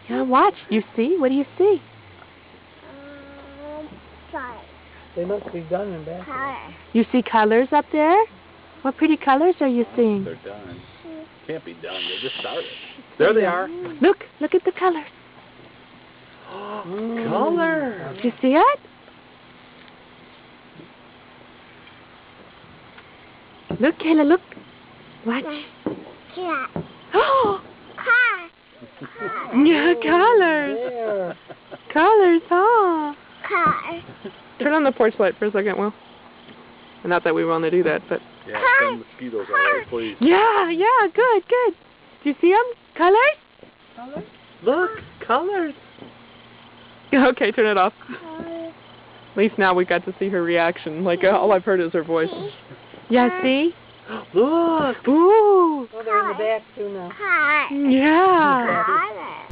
Yeah, watch. You see? What do you see? Sorry. They must be done in back. Color. You see colors up there? What pretty colors are you seeing? They're done. Can't be done. They just started. There they are. Look at the colors. Color. Do you see it? Look, Kayla, look. Watch. Yeah. Oh, Car. yeah, colors. There. Colors, huh? Car. Turn on the porch light for a second, Will. Not that we want to do that, but... Yeah, send mosquitoes away, please. Yeah, good. Do you see them? Colors? Color? Look, colors. Okay, turn it off. At least now we got to see her reaction. Like, all I've heard is her voice. Yeah, see? Look. Ooh. Oh, they're in the back too now. Car. Yeah. Color.